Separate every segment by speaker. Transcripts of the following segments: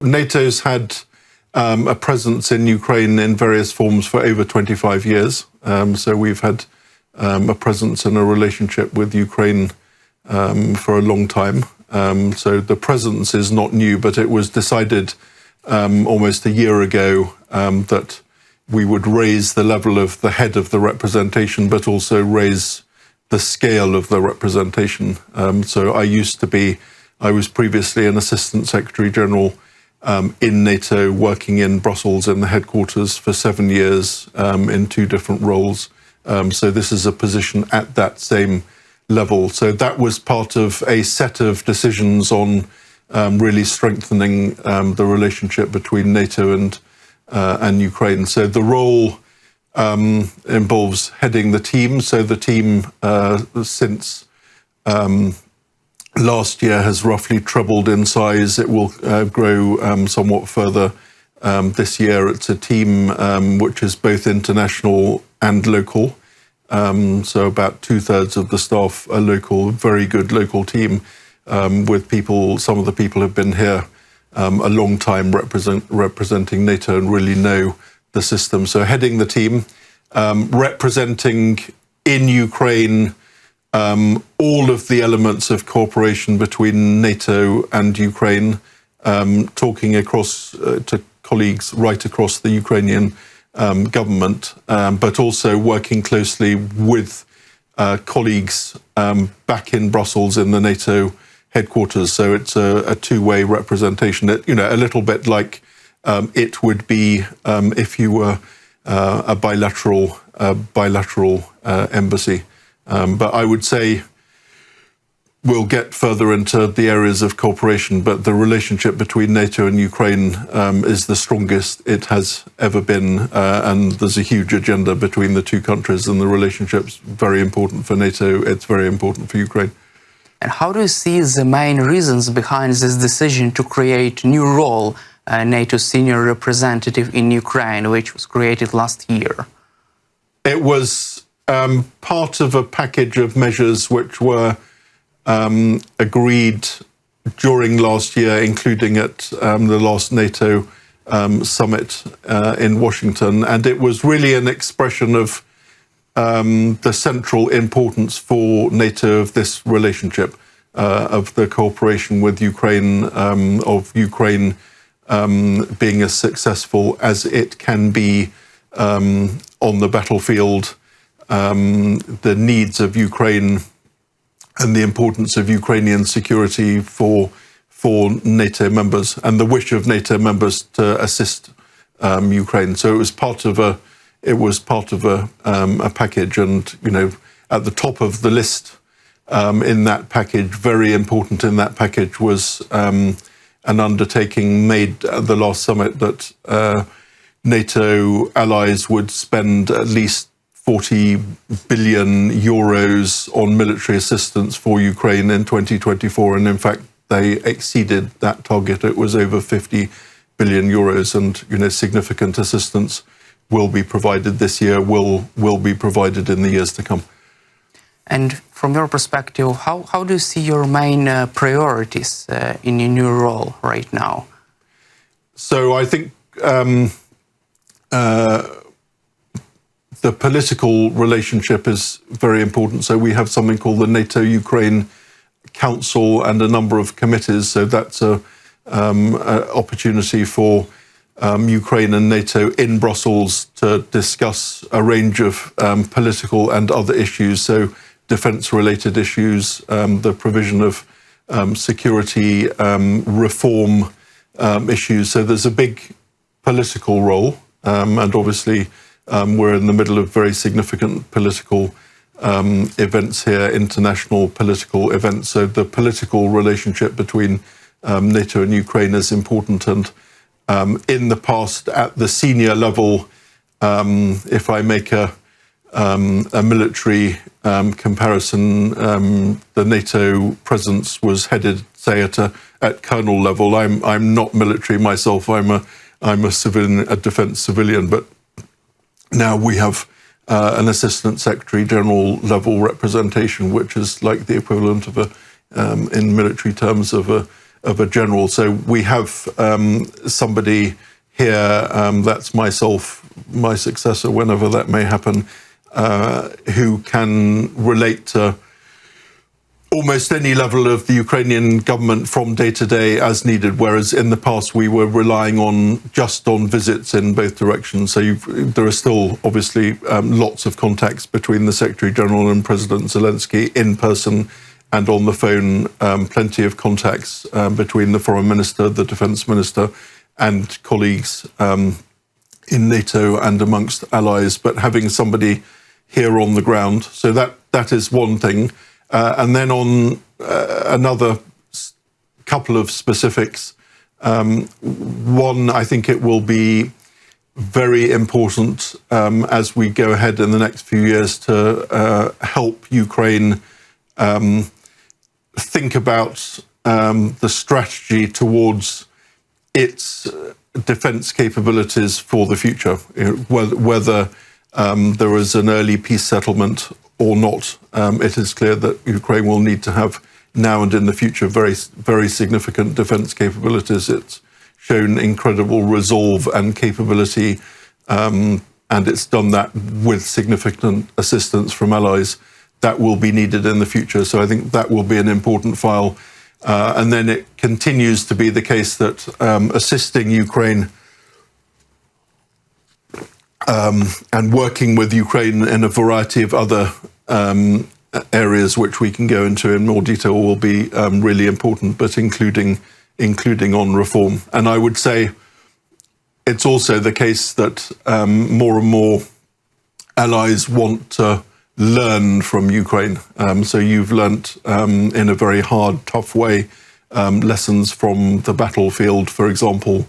Speaker 1: NATO's had a presence in Ukraine in various forms for over 25 years. So we've had a presence and a relationship with Ukraine for a long time. So the presence is not new, but it was decided almost a year ago that we would raise the level of the head of the representation, but also raise the scale of the representation. So I was previously an Assistant Secretary General in NATO, working in Brussels in the headquarters for 7 years in 2 different roles. So this is a position at that same level. So that was part of a set of decisions on really strengthening the relationship between NATO and Ukraine. So the role involves heading the team. So the team since last year has roughly trebled in size. It will grow somewhat further this year. It's a team which is both international and local. So about 2/3 of the staff are local, very good local team with people. Some of the people have been here a long time representing NATO and really know the system. So heading the team, representing in Ukraine all of the elements of cooperation between NATO and Ukraine, talking across to colleagues right across the Ukrainian government, but also working closely with colleagues back in Brussels in the NATO headquarters. So it's a two-way representation. A little bit like it would be if you were a bilateral embassy. But I would say we'll get further into the areas of cooperation, but the relationship between NATO and Ukraine is the strongest it has ever been, and there's a huge agenda between the two countries, and the relationship's very important for NATO, it's very important for Ukraine.
Speaker 2: And how do you see the main reasons behind this decision to create a new role, NATO senior representative in Ukraine, which was created last year?
Speaker 1: It was part of a package of measures which were agreed during last year, including at the last NATO summit in Washington. And it was really an expression of the central importance for NATO of this relationship, of the cooperation with Ukraine, of Ukraine being as successful as it can be on the battlefield, the needs of Ukraine and the importance of Ukrainian security for NATO members, and the wish of NATO members to assist Ukraine. So it was part of a package, and at the top of the list in that package, very important in that package, was an undertaking made at the last summit that NATO allies would spend at least 40 billion euros on military assistance for Ukraine in 2024. And in fact, they exceeded that target. It was over 50 billion euros, and significant assistance will be provided this year, will be provided in the years to come.
Speaker 2: And from your perspective, how do you see your main priorities in your new role right now?
Speaker 1: So I think the political relationship is very important. So we have something called the NATO-Ukraine Council and a number of committees. So that's a opportunity for Ukraine and NATO in Brussels to discuss a range of political and other issues. So defense-related issues, the provision of security, reform issues. So there's a big political role, and obviously we're in the middle of very significant political events here, international political events. So the political relationship between NATO and Ukraine is important. And in the past, at the senior level, if I make a military comparison, the NATO presence was headed, say, at colonel level. I'm not military myself. I'm a civilian, a defence civilian, but now we have an Assistant Secretary General level representation, which is like the equivalent of in military terms of of a general. So we have somebody here, that's myself, my successor, whenever that may happen, who can relate to almost any level of the Ukrainian government from day to day as needed, whereas in the past we were relying on just on visits in both directions. So there are still obviously lots of contacts between the Secretary General and President Zelensky in person and on the phone, plenty of contacts between the Foreign Minister, the Defence Minister and colleagues in NATO and amongst allies, but having somebody here on the ground. So that is one thing. And then on another couple of specifics, one, I think it will be very important as we go ahead in the next few years to help Ukraine think about the strategy towards its defense capabilities for the future, whether there is an early peace settlement or not. It is clear that Ukraine will need to have now and in the future very, very significant defense capabilities. It's shown incredible resolve and capability, and it's done that with significant assistance from allies. That will be needed in the future. So I think that will be an important file. And then it continues to be the case that assisting Ukraine and working with Ukraine in a variety of other areas, which we can go into in more detail, will be really important, but including on reform. And I would say it's also the case that more and more allies want to learn from Ukraine. So you've learnt in a very hard, tough way lessons from the battlefield, for example,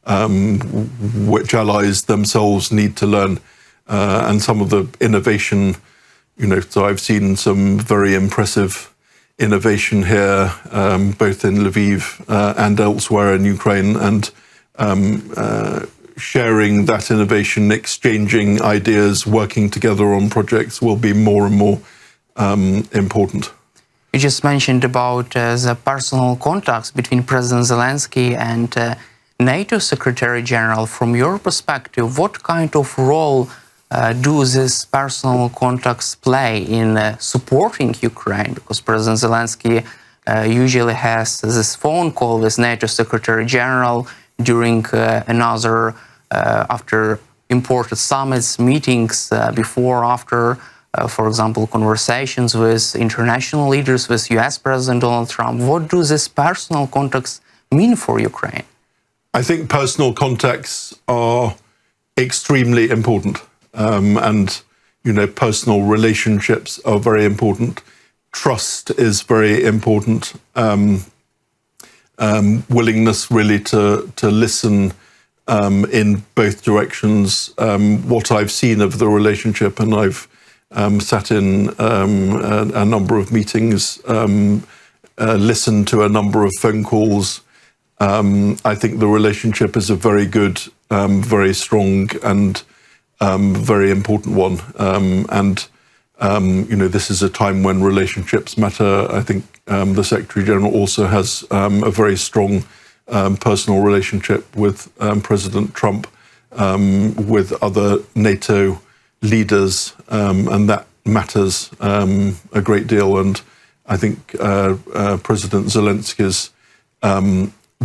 Speaker 1: which allies themselves need to learn. And some of the innovation, so I've seen some very impressive innovation here, both in Lviv and elsewhere in Ukraine, and sharing that innovation, exchanging ideas, working together on projects will be more and more important.
Speaker 2: You just mentioned about the personal contacts between President Zelensky and NATO Secretary General. From your perspective, what kind of role do these personal contacts play in supporting Ukraine? Because President Zelensky usually has this phone call with NATO Secretary General during another, after important summits, meetings, before, after, for example, conversations with international leaders, with US President Donald Trump. What do these personal contacts mean for Ukraine?
Speaker 1: I think personal contacts are extremely important. And, personal relationships are very important. Trust is very important. Willingness really to listen in both directions. What I've seen of the relationship, and I've sat in a number of meetings, listened to a number of phone calls. I think the relationship is a very good, very strong and very important one. This is a time when relationships matter. I think the Secretary General also has a very strong personal relationship with President Trump, with other NATO leaders, and that matters a great deal. And I think President Zelensky's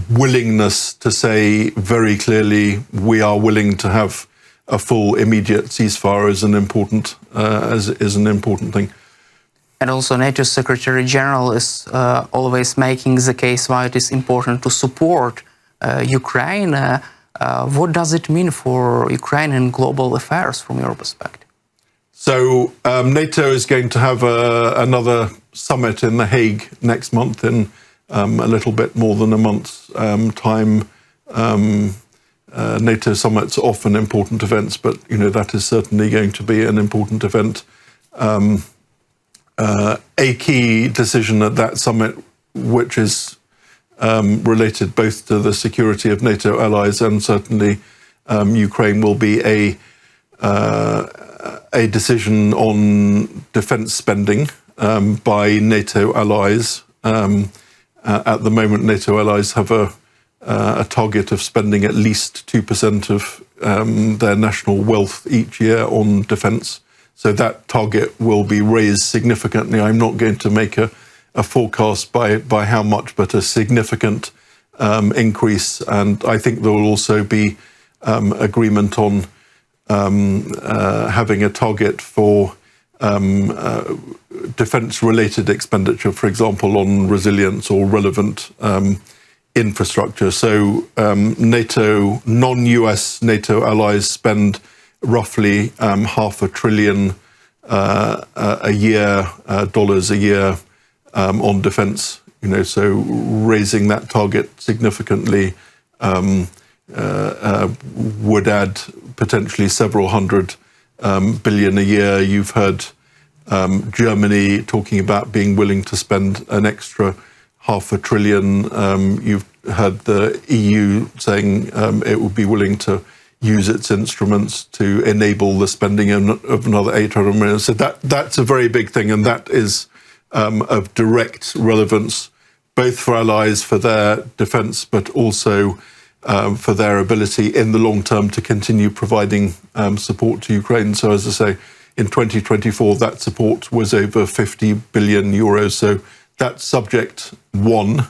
Speaker 1: willingness to say very clearly, we are willing to have a full immediate ceasefire is an important thing. And
Speaker 2: also NATO Secretary General is always making the case why it is important to support Ukraine. What does it mean for Ukrainian global affairs from your perspective?
Speaker 1: So NATO is going to have another summit in The Hague next month in a little bit more than a month's time. NATO summits are often important events, but that is certainly going to be an important event. A key decision at that summit, which is related both to the security of NATO allies and certainly Ukraine, will be a decision on defence spending by NATO allies. At the moment, NATO allies have a target of spending at least 2% of their national wealth each year on defence. So that target will be raised significantly. I'm not going to make a forecast by how much, but a significant increase. And I think there will also be agreement on having a target for defence-related expenditure, for example, on resilience or relevant infrastructure. So NATO, non-US NATO allies spend roughly $500 billion a year, dollars a year on defence. You know, so raising that target significantly would add potentially several hundred billion a year. You've heard Germany talking about being willing to spend an extra $500 billion. You've heard the EU saying it would be willing to use its instruments to enable the spending of another 800 million. So that's a very big thing, and that is of direct relevance, both for allies, for their defence, but also for their ability in the long term to continue providing support to Ukraine. So as I say, in 2024, that support was over 50 billion euros. So that's subject one.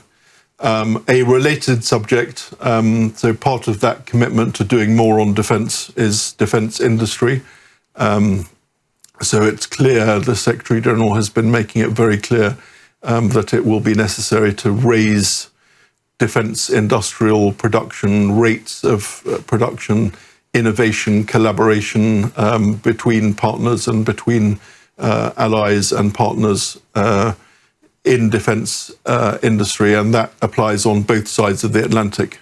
Speaker 1: A related subject, so part of that commitment to doing more on defence is defence industry. So it's clear, the Secretary General has been making it very clear that it will be necessary to raise defence industrial production rates of production, innovation, collaboration between partners and between allies and partners in defence industry, and that applies on both sides of the Atlantic.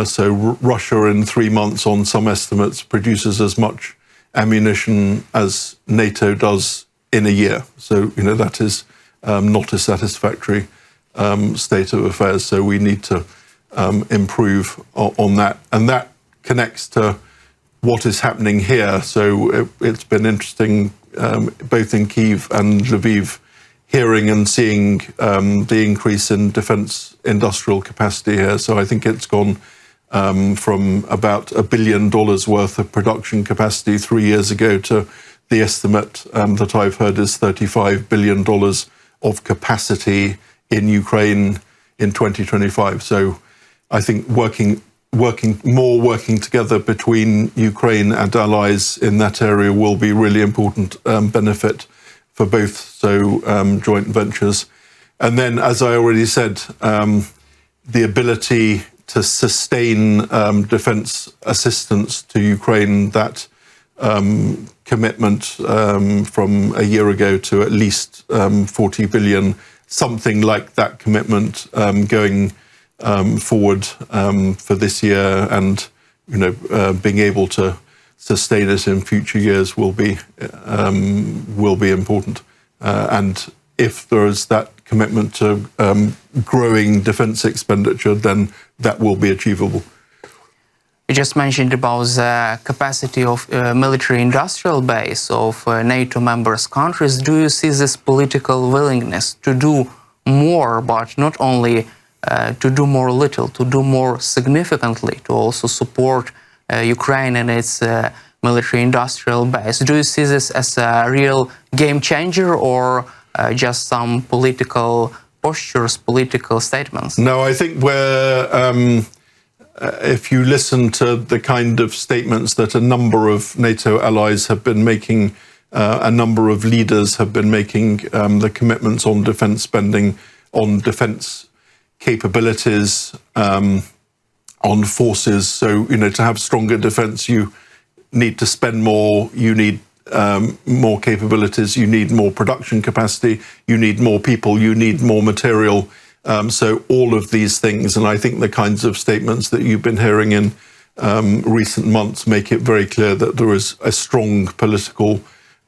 Speaker 1: So Russia in 3 months, on some estimates, produces as much ammunition as NATO does in a year. So, you know, that is not a satisfactory state of affairs. So we need to improve on that. And that connects to what is happening here. So it's been interesting, both in Kyiv and Lviv, hearing and seeing the increase in defence industrial capacity here. So I think it's gone from about $1 billion worth of production capacity 3 years ago to the estimate that I've heard is $35 billion of capacity in Ukraine in 2025. So I think working together between Ukraine and allies in that area will be really important benefit for both, so joint ventures. And then, as I already said, the ability to sustain defence assistance to Ukraine, that commitment from a year ago to at least 40 billion, something like that commitment going forward for this year, and you know, being able to sustain it in future years will be important. And if there is that commitment to growing defence expenditure, then that will be achievable.
Speaker 2: You just mentioned about the capacity of military-industrial base of NATO members countries. Do you see this political willingness to do more, but not only to do more little, to do more significantly, to also support Ukraine and its military-industrial base? Do you see this as a real game changer, or just some political postures, political statements?
Speaker 1: No, I think if you listen to the kind of statements that a number of NATO allies have been making, a number of leaders have been making, the commitments on defence spending, on defence capabilities, on forces. So, you know, to have stronger defence, you need to spend more, you need more capabilities, you need more production capacity, you need more people, you need more material. So all of these things, and I think the kinds of statements that you've been hearing in recent months make it very clear that there is a strong political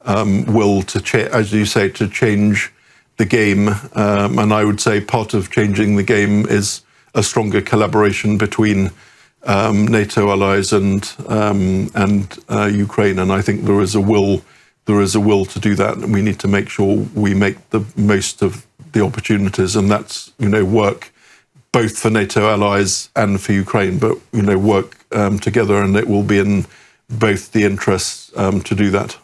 Speaker 1: will to, as you say, to change the game. And I would say part of changing the game is a stronger collaboration between NATO allies and Ukraine. And I think there is a will to do that, and we need to make sure we make the most of the opportunities, and that's, work both for NATO allies and for Ukraine, but, work together, and it will be in both the interests to do that.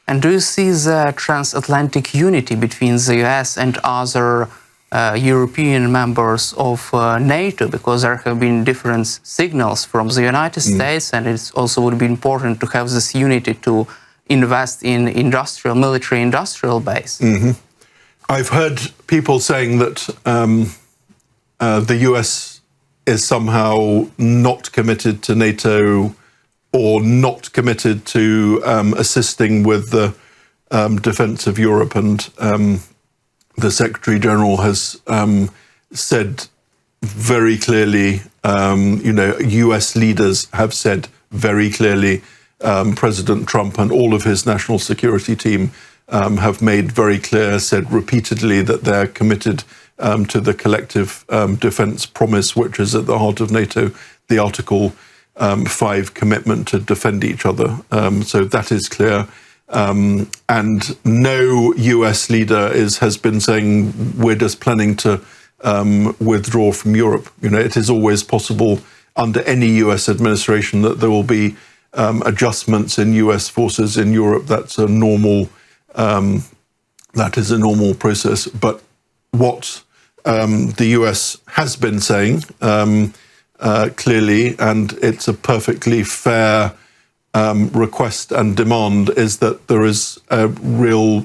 Speaker 2: And do you see the transatlantic unity between the US and other European members of NATO? Because there have been different signals from the United States, and it also would be important to have this unity to invest in military-industrial base.
Speaker 1: I've heard people saying that the US is somehow not committed to NATO or not committed to assisting with the defense of Europe. And the Secretary General has said very clearly, US leaders have said very clearly, President Trump and all of his national security team have made very clear, said repeatedly that they're committed to the collective defense promise, which is at the heart of NATO, the Article 5 commitment to defend each other. So that is clear. And no US leader has been saying we're just planning to withdraw from Europe. It is always possible under any US administration that there will be adjustments in US forces in Europe. That is a normal process. But what the US has been saying clearly, and it's a perfectly fair request and demand, is that there is a real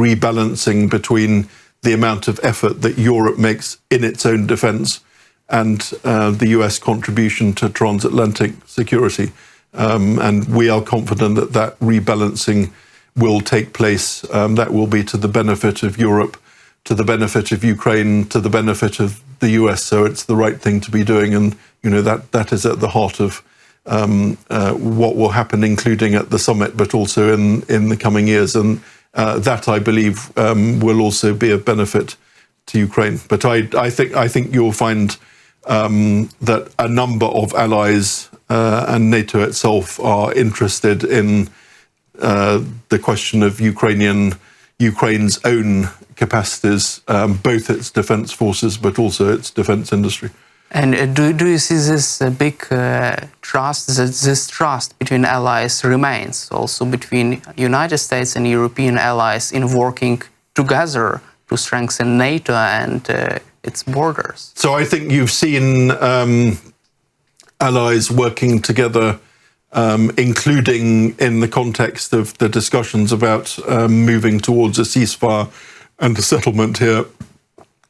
Speaker 1: rebalancing between the amount of effort that Europe makes in its own defense and the US contribution to transatlantic security. And we are confident that that rebalancing will take place. That will be to the benefit of Europe, to the benefit of Ukraine, to the benefit of the US. So it's the right thing to be doing. And, that is at the heart of what will happen, including at the summit, but also in the coming years. And that, I believe, will also be of benefit to Ukraine. But I think you'll find that a number of allies and NATO itself are interested in the question of Ukraine's own capacities, both its defense forces, but also its defense industry.
Speaker 2: And do you see this big trust, that this trust between allies remains also between United States and European allies in working together to strengthen NATO and its borders?
Speaker 1: So I think you've seen allies working together, including in the context of the discussions about moving towards a ceasefire and a settlement here.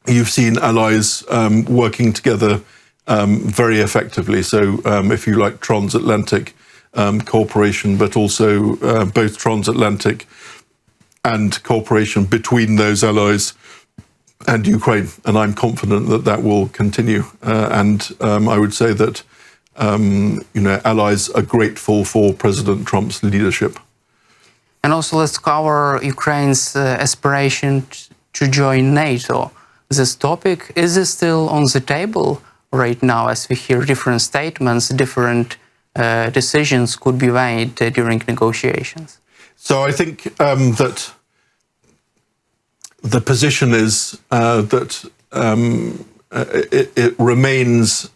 Speaker 1: You've seen allies working together very effectively. So if you like, transatlantic cooperation, but also both transatlantic and cooperation between those allies and Ukraine. And I'm confident that that will continue. And I would say that allies are grateful for President Trump's leadership.
Speaker 2: And also let's cover Ukraine's aspiration to join NATO. This topic, is it still on the table right now, as we hear different statements, different decisions could be made during negotiations?
Speaker 1: So I think that the position is that it remains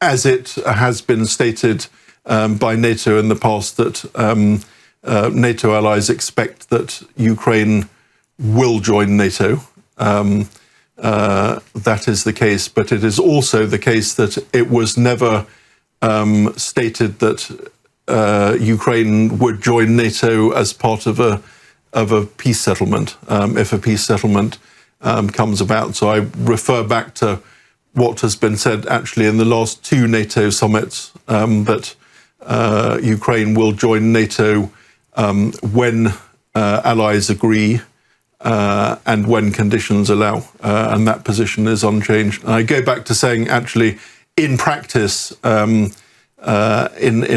Speaker 1: as it has been stated by NATO in the past, that NATO allies expect that Ukraine will join NATO. That is the case, but it is also the case that it was never stated that Ukraine would join NATO as part of a peace settlement, if a peace settlement comes about. So I refer back to what has been said actually in the last two NATO summits, that Ukraine will join NATO when allies agree and when conditions allow. And that position is unchanged. And I go back to saying, actually, in practice, in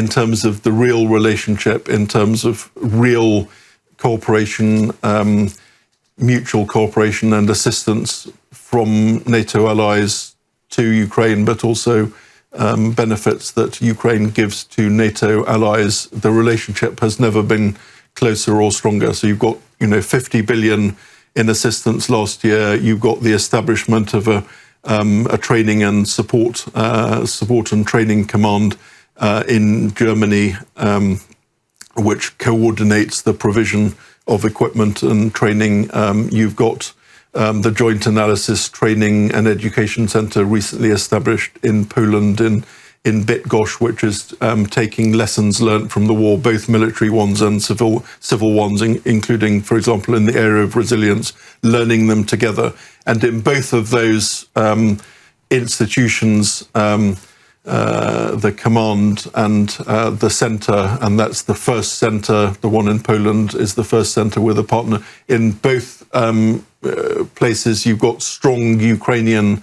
Speaker 1: terms of the real relationship, in terms of real cooperation, mutual cooperation and assistance from NATO allies to Ukraine, but also benefits that Ukraine gives to NATO allies, the relationship has never been closer or stronger. So you've got, 50 billion in assistance last year. You've got the establishment of a training and support and training command in Germany, which coordinates the provision of equipment and training. You've got the Joint Analysis Training and Education Centre recently established in Poland, in Bydgoszcz, which is taking lessons learnt from the war, both military ones and civil ones, including, for example, in the area of resilience, learning them together. And in both of those institutions, the command and the centre, and that's the first centre, the one in Poland is the first centre with a partner. In both places, you've got strong Ukrainian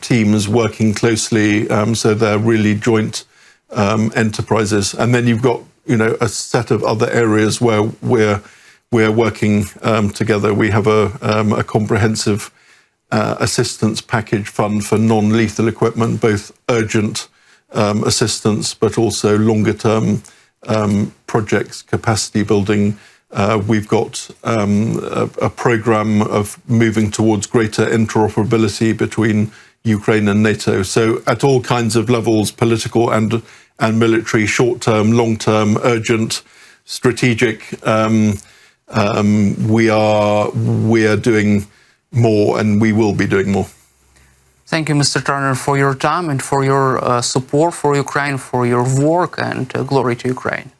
Speaker 1: teams working closely, so they're really joint enterprises. And then you've got, a set of other areas where we're working together. We have a comprehensive assistance package fund for non-lethal equipment, both urgent assistance, but also longer-term projects, capacity building. We've got a program of moving towards greater interoperability between Ukraine and NATO. So at all kinds of levels, political and military, short-term, long-term, urgent, strategic, we are doing more, and we will be doing more.
Speaker 2: Thank you, Mr. Turner, for your time and for your support for Ukraine, for your work, and glory to Ukraine.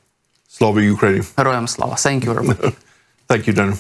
Speaker 1: Slava Ukraini.
Speaker 2: Героям слава. Thank you very much.
Speaker 1: Thank you, Daniel.